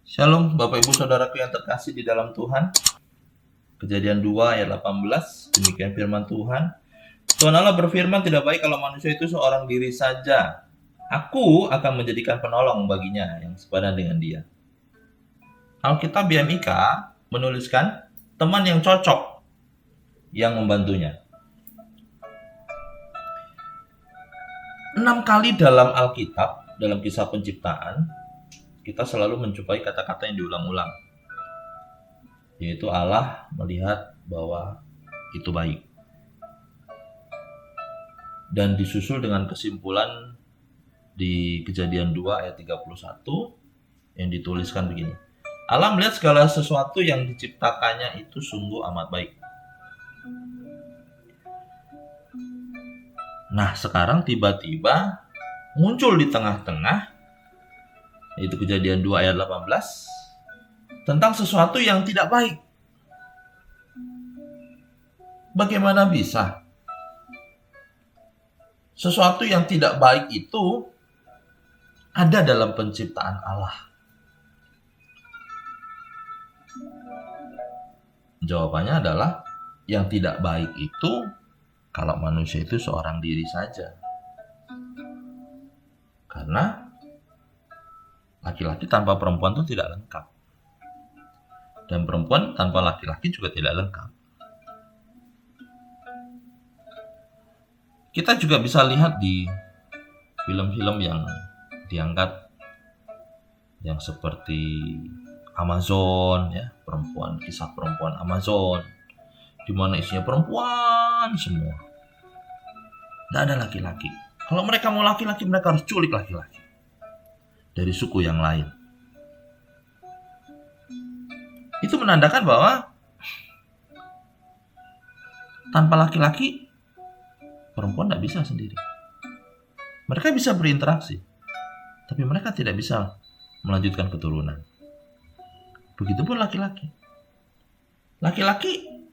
Shalom Bapak Ibu Saudaraku yang terkasih di dalam Tuhan. Kejadian 2 ayat 18, demikian firman Tuhan. Tuhan Allah berfirman, tidak baik kalau manusia itu seorang diri saja. Aku akan menjadikan penolong baginya yang sepadan dengan dia. Alkitab BMIK menuliskan teman yang cocok yang membantunya. 6 kali dalam Alkitab, dalam kisah penciptaan, kita selalu menjumpai kata-kata yang diulang-ulang, yaitu Allah melihat bahwa itu baik. Dan disusul dengan kesimpulan di Kejadian 2 ayat 31 yang dituliskan begini. Allah melihat segala sesuatu yang diciptakannya itu sungguh amat baik. Nah, sekarang tiba-tiba muncul di tengah-tengah, yaitu Kejadian 2 ayat 18, tentang sesuatu yang tidak baik. Bagaimana bisa sesuatu yang tidak baik itu ada dalam penciptaan Allah? Jawabannya adalah yang tidak baik itu kalau manusia itu seorang diri saja. Karena laki-laki tanpa perempuan itu tidak lengkap. Dan perempuan tanpa laki-laki juga tidak lengkap. Kita juga bisa lihat di film-film yang diangkat, yang seperti Amazon, ya, kisah perempuan Amazon, di mana isinya perempuan semua. Tidak ada laki-laki. Kalau mereka mau laki-laki, mereka harus culik laki-laki dari suku yang lain. Itu menandakan bahwa tanpa laki-laki, perempuan tidak bisa sendiri. Mereka bisa berinteraksi, tapi mereka tidak bisa melanjutkan keturunan. Begitupun laki-laki. Laki-laki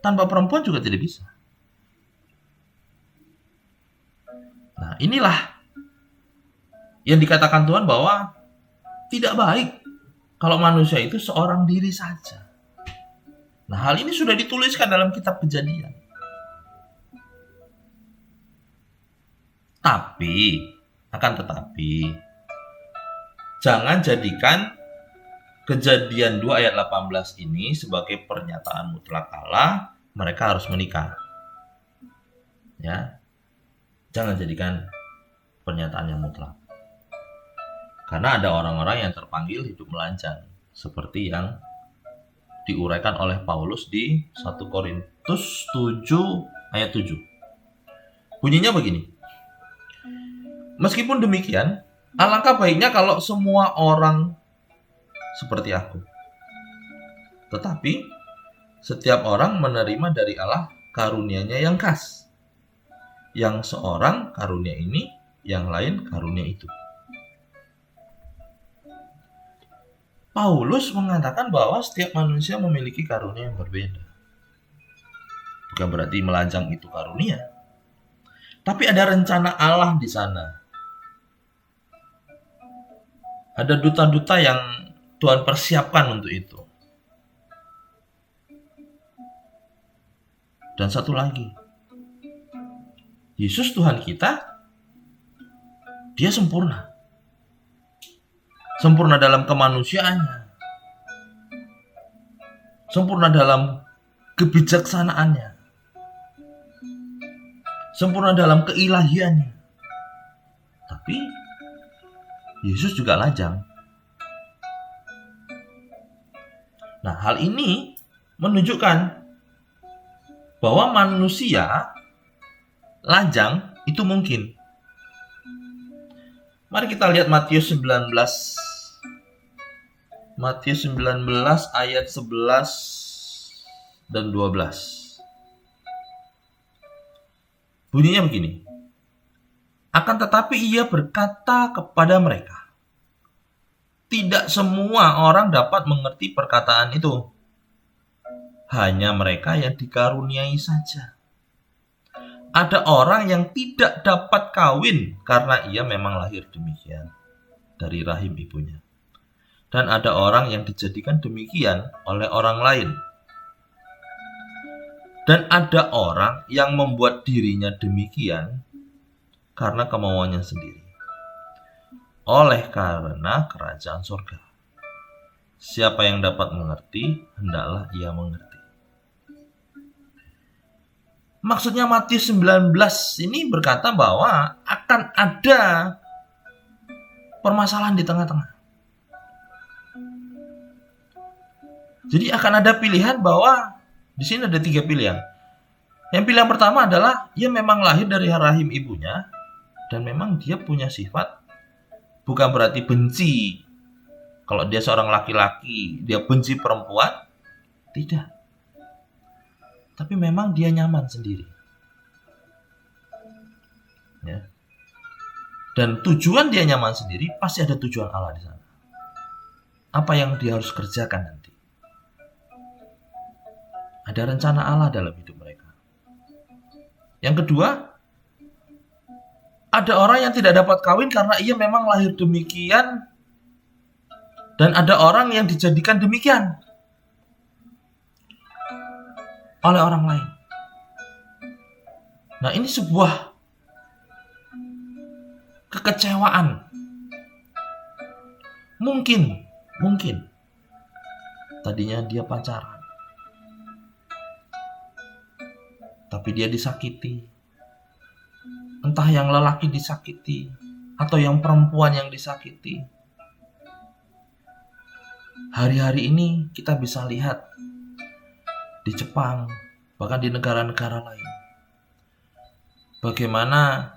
tanpa perempuan juga tidak bisa. Nah, inilah yang dikatakan Tuhan bahwa tidak baik kalau manusia itu seorang diri saja. Nah, hal ini sudah dituliskan dalam kitab Kejadian. Akan tetapi, jangan jadikan Kejadian 2 ayat 18 ini sebagai pernyataan mutlak Allah, mereka harus menikah. Ya. Jangan jadikan pernyataan yang mutlak. Karena ada orang-orang yang terpanggil hidup melanjang, seperti yang diuraikan oleh Paulus di 1 Korintus 7 ayat 7. Bunyinya begini. Meskipun demikian, alangkah baiknya kalau semua orang seperti aku. Tetapi setiap orang menerima dari Allah karunia-Nya yang khas. Yang seorang karunia ini, yang lain karunia itu. Paulus mengatakan bahwa setiap manusia memiliki karunia yang berbeda. Bukan berarti melanjang itu karunia. Tapi ada rencana Allah di sana. Ada duta-duta yang Tuhan persiapkan untuk itu. Dan satu lagi, Yesus Tuhan kita, dia sempurna. Sempurna dalam kemanusiaannya. Sempurna dalam kebijaksanaannya. Sempurna dalam keilahiannya. Tapi Yesus juga lajang. Nah, hal ini menunjukkan bahwa manusia lajang itu mungkin. Mari kita lihat Matius 19. Matius 19 ayat 11 dan 12. Bunyinya begini. Akan tetapi ia berkata kepada mereka, tidak semua orang dapat mengerti perkataan itu. Hanya mereka yang dikaruniai saja. Ada orang yang tidak dapat kawin karena ia memang lahir demikian dari rahim ibunya. dan ada orang yang dijadikan demikian oleh orang lain. Dan ada orang yang membuat dirinya demikian karena kemauannya sendiri. Oleh karena kerajaan surga. Siapa yang dapat mengerti, hendaklah ia mengerti. Maksudnya Matius 19 ini berkata bahwa akan ada permasalahan di tengah-tengah. Jadi akan ada pilihan bahwa di sini ada 3 pilihan. Yang pilihan pertama adalah ia memang lahir dari rahim ibunya dan memang dia punya sifat, bukan berarti benci. Kalau dia seorang laki-laki, dia benci perempuan? Tidak. Tapi memang dia nyaman sendiri. Ya. Dan tujuan dia nyaman sendiri, pasti ada tujuan Allah di sana. Apa yang dia harus kerjakan nanti? Ada rencana Allah dalam hidup mereka. Yang kedua, ada orang yang tidak dapat kawin karena ia memang lahir demikian, dan ada orang yang dijadikan demikian oleh orang lain. Nah, ini sebuah kekecewaan. Mungkin tadinya dia pacaran, tapi dia disakiti. Entah yang lelaki disakiti atau yang perempuan yang disakiti. Hari-hari ini kita bisa lihat di Jepang, bahkan di negara-negara lain, bagaimana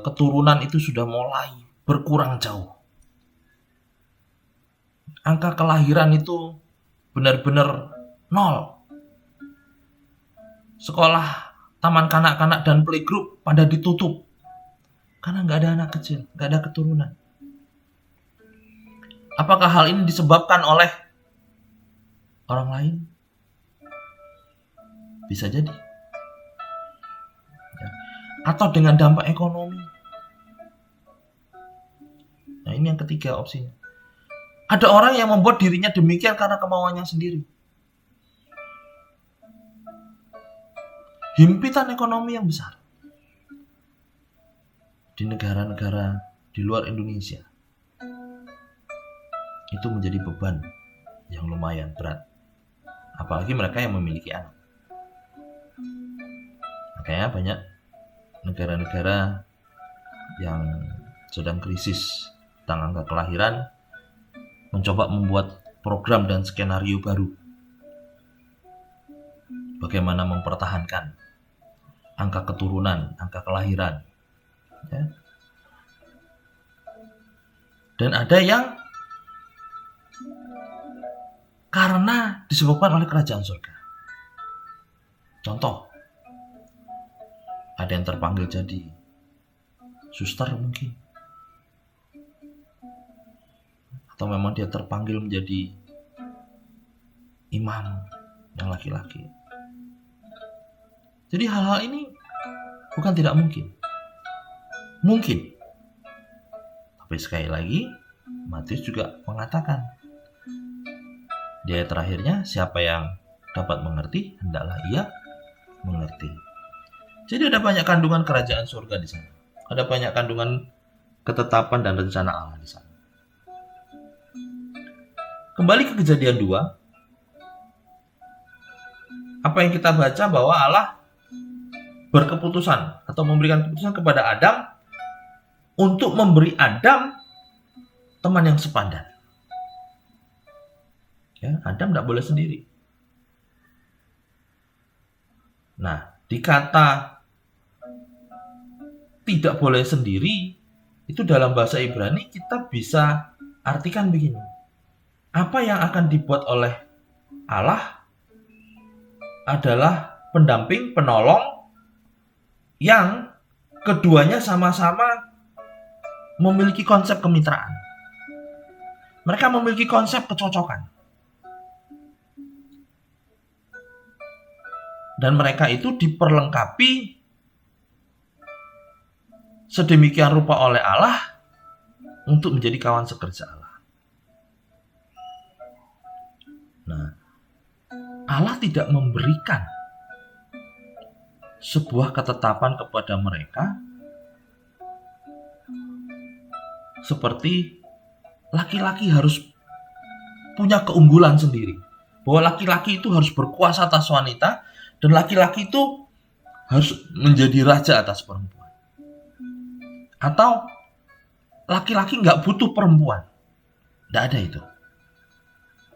keturunan itu sudah mulai berkurang jauh. Angka kelahiran itu benar-benar nol. Sekolah, taman kanak-kanak, dan playgroup pada ditutup karena nggak ada anak kecil, nggak ada keturunan. Apakah hal ini disebabkan oleh orang lain? Bisa jadi. Atau dengan dampak ekonomi. Nah, ini yang ketiga opsinya. Ada orang yang membuat dirinya demikian karena kemauannya sendiri. Himpitan ekonomi yang besar di negara-negara di luar Indonesia itu menjadi beban yang lumayan berat, apalagi mereka yang memiliki anak. Makanya banyak negara-negara yang sedang krisis tentang angka kelahiran mencoba membuat program dan skenario baru bagaimana mempertahankan angka keturunan, angka kelahiran, ya. Dan ada yang karena disebabkan oleh kerajaan surga. Contoh, ada yang terpanggil jadi suster mungkin, atau memang dia terpanggil menjadi imam yang laki-laki. Jadi hal-hal ini bukan tidak mungkin. Mungkin. Tapi sekali lagi, Matius juga mengatakan di ayat terakhirnya, siapa yang dapat mengerti, hendaklah ia mengerti. Jadi ada banyak kandungan kerajaan surga di sana. Ada banyak kandungan ketetapan dan rencana Allah di sana. Kembali ke Kejadian 2. Apa yang kita baca bahwa Allah berkeputusan atau memberikan keputusan kepada Adam untuk memberi Adam teman yang sepadan. Ya, Adam tidak boleh sendiri. Nah, dikata tidak boleh sendiri, itu dalam bahasa Ibrani kita bisa artikan begini. Apa yang akan dibuat oleh Allah adalah pendamping, penolong, yang keduanya sama-sama memiliki konsep kemitraan. Mereka memiliki konsep kecocokan. Dan mereka itu diperlengkapi sedemikian rupa oleh Allah untuk menjadi kawan sekerja Allah. Nah, Allah tidak memberikan sebuah ketetapan kepada mereka seperti laki-laki harus punya keunggulan sendiri, bahwa laki-laki itu harus berkuasa atas wanita dan laki-laki itu harus menjadi raja atas perempuan, atau laki-laki nggak butuh perempuan. Tidak ada itu.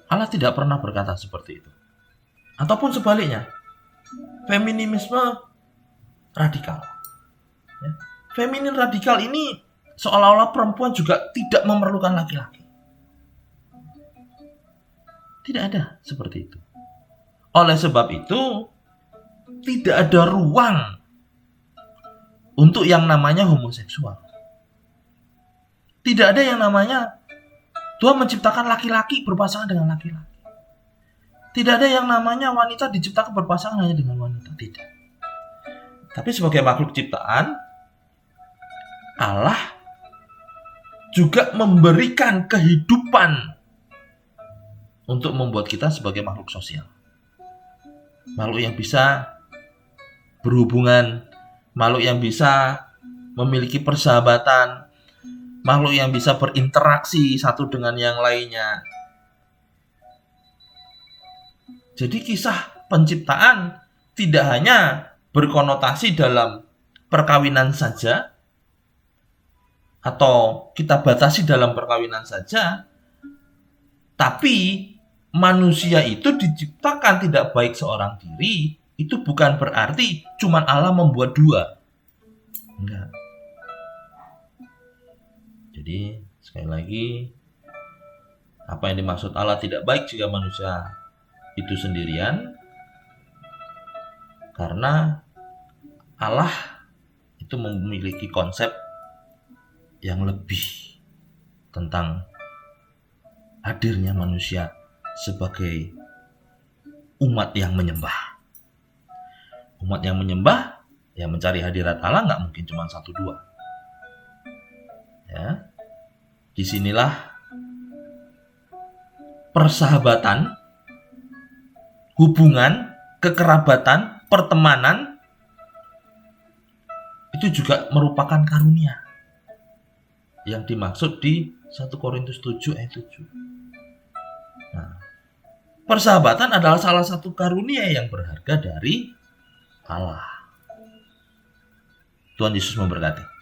Allah tidak pernah berkata seperti itu. Ataupun sebaliknya, feminisme radikal. Ya. Feminin radikal ini seolah-olah perempuan juga tidak memerlukan laki-laki. Tidak ada seperti itu. Oleh sebab itu, tidak ada ruang untuk yang namanya homoseksual. Tidak ada yang namanya Tuhan menciptakan laki-laki berpasangan dengan laki-laki. Tidak ada yang namanya wanita diciptakan berpasangan hanya dengan wanita. Tidak. Tapi sebagai makhluk ciptaan, Allah juga memberikan kehidupan untuk membuat kita sebagai makhluk sosial. Makhluk yang bisa berhubungan, makhluk yang bisa memiliki persahabatan, makhluk yang bisa berinteraksi satu dengan yang lainnya. Jadi kisah penciptaan tidak hanya berkonotasi dalam perkawinan saja, atau kita batasi dalam perkawinan saja, tapi manusia itu diciptakan tidak baik seorang diri, itu bukan berarti cuma Allah membuat dua. Enggak. Jadi sekali lagi, apa yang dimaksud Allah tidak baik jika manusia itu sendirian, karena Allah itu memiliki konsep yang lebih tentang hadirnya manusia sebagai umat yang menyembah. Umat yang menyembah, yang mencari hadirat Allah nggak mungkin cuma 1-2. Ya, disinilah persahabatan, hubungan, kekerabatan, pertemanan itu juga merupakan karunia yang dimaksud di 1 Korintus 7 ayat 7. Nah, persahabatan adalah salah satu karunia yang berharga dari Allah. Tuhan Yesus memberkati.